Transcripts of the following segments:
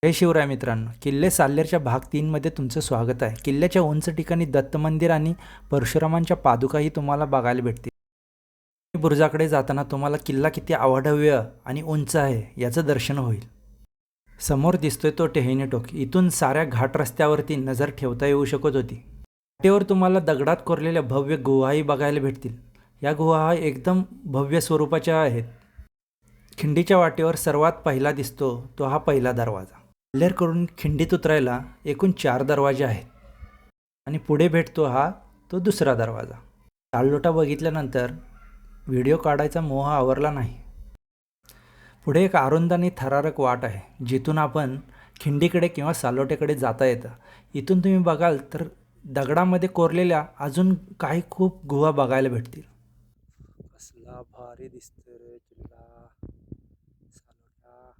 जय शिवराय मित्रांनो, किल्ले साल्हेरच्या भाग 3 मध्ये तुमचं स्वागत आहे. किल्ल्याच्या उंच ठिकाणी दत्त मंदिर आणि परशुरामांच्या पादुकाही तुम्हाला बघायला भेटतील. बुरुजाकडे जाताना तुम्हाला किल्ला किती अवाढव्य आणि उंच आहे याचं दर्शन होईल. समोर दिसतोय तो टेहनी टोक. इथून साऱ्या घाट रस्त्यावरती नजर ठेवता येऊ शकत होती. वाटेवर तुम्हाला दगडात कोरलेल्या भव्य गुहाही बघायला भेटतील. या गुहा एकदम भव्य स्वरूपाच्या आहेत. खिंडीच्या वाटेवर सर्वात पहिला दिसतो तो हा पहिला दरवाजा. करून खिंडीत उतरायला एकूण 4 दरवाजे आहेत आणि पुढे भेटतो तो दुसरा दरवाजा. चाललोटा बघितल्यानंतर व्हिडिओ काढायचा मोह आवरला नाही. पुढे एक अरुंद आणि थरारक वाट आहे जिथून आपण खिंडीकडे किंवा सालोट्याकडे जाता येतं. इथून तुम्ही बघाल तर दगडामध्ये कोरलेल्या अजून काही खूप गुहा बघायला भेटतील. कसला भारी दिसतोय रे किल्ला सालोटा.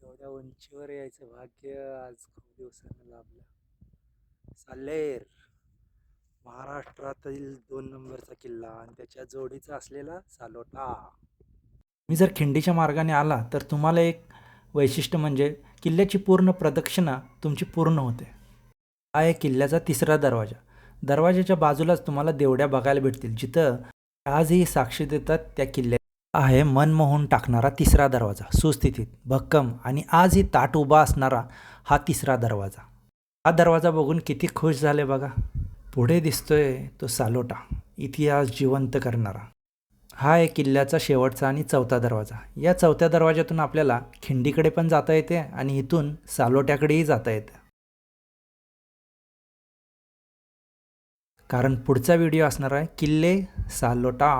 एवढ्या उंचीवर यायचं भाग्य आज खूप दिवसांनी लाभलं. साल्हेर महाराष्ट्रातील 2 नंबरचा किल्ला आणि त्याच्या जोडीचा असलेला सालोटा. मी जर खिंडीच्या मार्गाने आला तर तुम्हाला एक वैशिष्ट्य म्हणजे किल्ल्याची पूर्ण प्रदक्षिणा तुमची पूर्ण होते. हा आहे किल्ल्याचा तिसरा दरवाजा. दरवाजाच्या बाजूलाच तुम्हाला देवड्या बघायला भेटतील जिथं आजही साक्षी देतात त्या किल्ल्या. आहे मन मोहून टाकणारा तिसरा दरवाजा, सुस्थितीत भक्कम आणि आजही ताट उभा असणारा हा तिसरा दरवाजा. हा दरवाजा बघून किती खुश झाले बघा. पुढे दिसतोय तो सालोटा, इतिहास जिवंत करणारा. हा आहे किल्ल्याचा शेवटचा आणि चौथा दरवाजा. या चौथ्या दरवाजातून आपल्याला खिंडीकडे पण जाता येते आणि इथून सालोट्याकडेही जाता येते. कारण पुढचा व्हिडिओ असणार आहे किल्ले सालोटा.